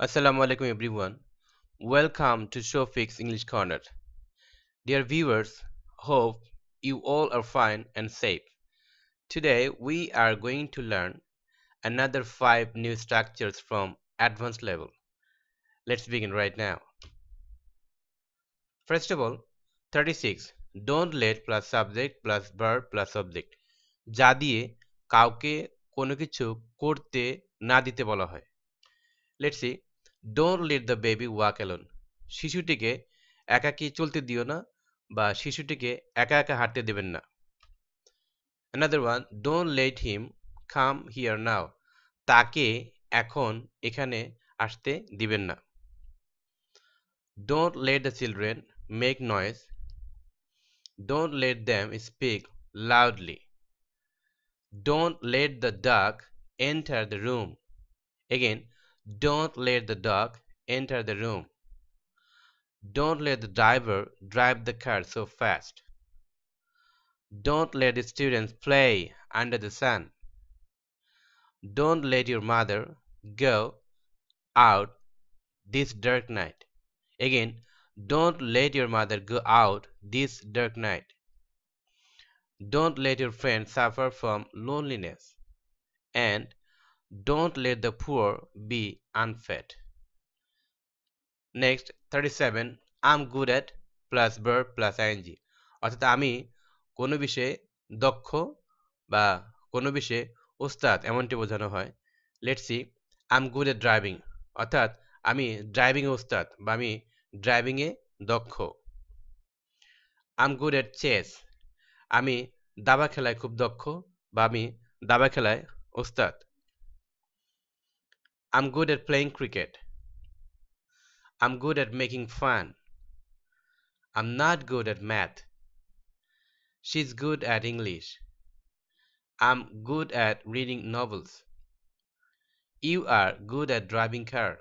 Assalamu alaikum everyone. Welcome to Showfix English Corner. Dear viewers, hope you all are fine and safe. Today we are going to learn another 5 new structures from advanced level. Let's begin right now. First of all, 36. Don't let plus subject plus verb plus object. যা দিয়ে কাউকে কোনো কিছু করতে না দিতে বলা হয়। Let's see. Don't let the baby walk alone. শিশুটিকে একাকী চলতে দিও না বা শিশুটিকে একা একা হাঁটতে দেবেন না। Another one, don't let him come here now. তাকে এখন এখানে আসতে দিবেন না। Don't let the children make noise. Don't let them speak loudly. Don't let the dog enter the room. Again, don't let the dog enter the room. Don't let the driver drive the car so fast. Don't let the students play under the sun. Don't let your mother go out this dark night. Again, don't let your mother go out this dark night. Don't let your friends suffer from loneliness. And don't let the poor be unfed. Next, 37. I'm good at plus verb plus ing. অর্থাৎ আমি কোনো বিষয়ে দক্ষ বা কোনো বিষয়ে ওস্তাদ এমনটি বোঝানো হয়। Let's see. I'm good at driving. অর্থাৎ আমি ড্রাইভিং এ ওস্তাদ বা আমি ড্রাইভিং এ দক্ষ। I'm good at chess. আমি দাবা খেলায় খুব দক্ষ বা আমি দাবা খেলায় ওস্তাদ। I'm good at playing cricket. I'm good at making fun. I'm not good at math. She's good at English. I'm good at reading novels. You are good at driving car.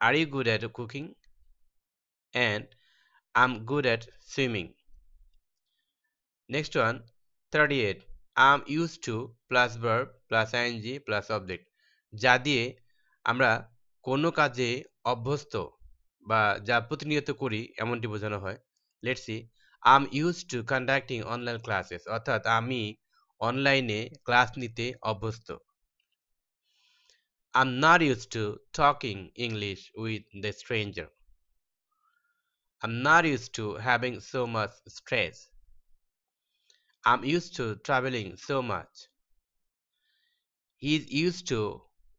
Are you good at cooking? And I'm good at swimming. Next one, 38. I'm used to plus verb plus ing plus object. যা দিয়ে আমরা কোনো কাজে অভ্যস্ত বা যা প্রতিনিয়ত করি এমনটি বোঝানো হয়। Let's see. I'm used to conducting online classes. অর্থাৎ আমি অনলাইনে ক্লাস নিতে অভ্যস্ত। I'm not used to talking English with the stranger. I'm not used to having so much stress. I'm used to traveling so much. He's used to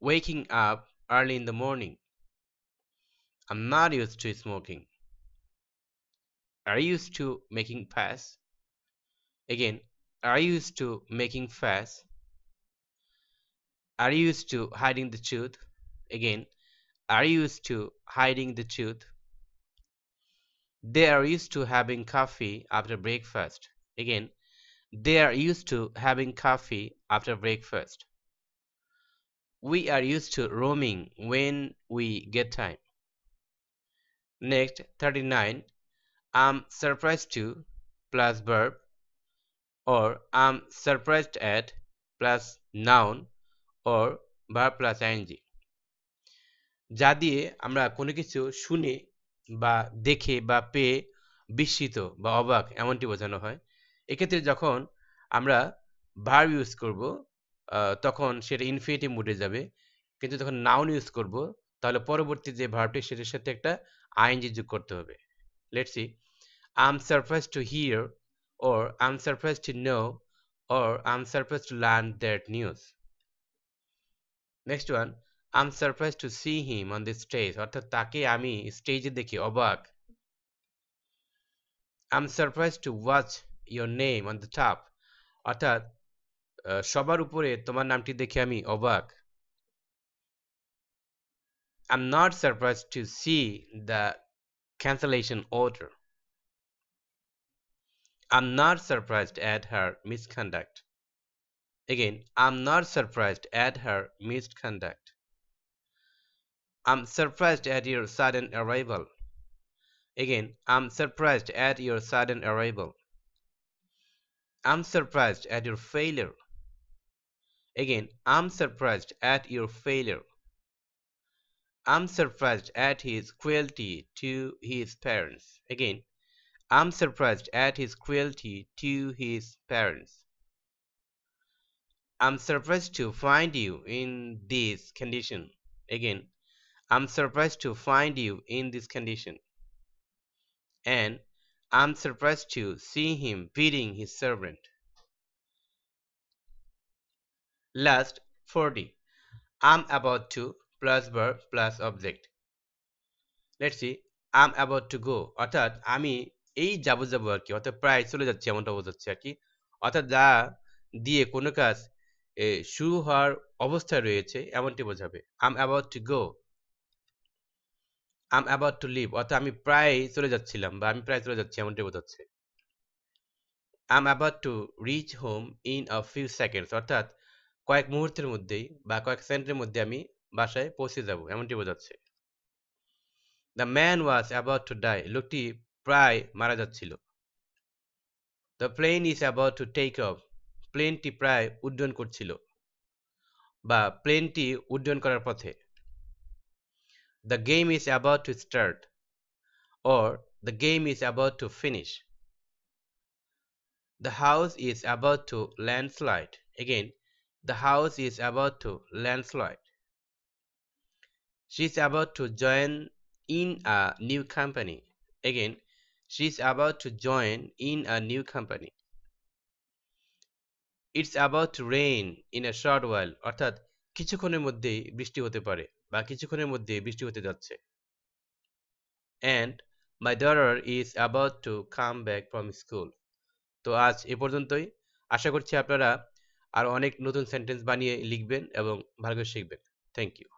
waking up early in the morning. I'm not used to smoking. Are you used to making fuss? Again, are you used to making fuss? Are you used to hiding the truth? Again, are you used to hiding the truth? They are used to having coffee after breakfast. Again, they are used to having coffee after breakfast. We are used to roaming when we get time. Next, 39. I'm surprised to plus verb or I'm surprised at plus noun or verb plus ing. যা দিয়ে আমরা কোনো কিছু শুনে বা দেখে বা পেয়ে বিস্মিত বা অবাক এমনটি বোঝানো হয়। এক্ষেত্রে যখন আমরা ভার্ব ইউজ করব তখন সেটা ইনফিনিটিভ মুডে যাবে। কিন্তু যখন নাউন ইউজ করব তাহলে পরবর্তী যে ভার্বটি সেটার সাথে একটা আইএনজি যোগ করতে হবে। Let's see. I'm surprised to hear or I'm surprised to know or I'm surprised to learn that news. Next one, I'm surprised to see him on the stage. অর্থাৎ তাকে আমি স্টেজে দেখে অবাক। I'm surprised to watch your name on the top. অর্থাৎ সবার উপরে তোমার নামটি দেখে আমি অবাক। I'm not surprised to see the cancellation order. I'm not surprised at her misconduct. Again, I'm not surprised at her misconduct. I'm surprised at your sudden arrival. Again, I'm surprised at your sudden arrival. I'm surprised at your failure. Again, I'm surprised at your failure. I'm surprised at his cruelty to his parents. Again, I'm surprised at his cruelty to his parents. I'm surprised to find you in this condition. Again, I'm surprised to find you in this condition. And I'm surprised to see him beating his servant. Last 40. I'm about to plus verb plus object. Let's see. I'm about to go অর্থাৎ আমি এই যাবো আর কি অর্থাৎ প্রায় চলে যাচ্ছি এমনটা বোঝাচ্ছে আর কি অর্থাৎ যা দিয়ে কোনো কাজ শুরু হওয়ার অবস্থায় রয়েছে এমনটি বোঝাবে I'm about to go I'm about to leave অর্থাৎ আমি প্রায় চলে যাচ্ছিলাম বা আমি প্রায় চলে যাচ্ছি এমনটি বোঝাচ্ছে I'm about to reach home in a few seconds অর্থাৎ কয়েক মুহূর্তের মধ্যেই বা কয়েক সেকেন্ডের মধ্যে আমি বাসায় পৌঁছে যাব এমনটি বোঝাচ্ছে The man was about to die লোকটি প্রায় মারা যাচ্ছিল The plane is about to take off প্লেনটি প্রায় উড্ডয়ন করছিল বা প্লেনটি উড্ডয়ন করার পথে The game is about to start or the game is about to finish The house is about to landslide again the house is about to landslide She's about to join in a new company again she's about to join in a new company It's about to rain in a short while অর্থাৎ কিছুক্ষণের মধ্যেই বৃষ্টি হতে পারে বা কিছুক্ষণের মধ্যেই বৃষ্টি হতে যাচ্ছে and my daughter is about to come back from school তো আজ এ পর্যন্তই আশা করছি আপনারা আর অনেক নতুন সেন্টেন্স বানিয়ে লিখবেন এবং ভালো করে শিখবেন থ্যাংক ইউ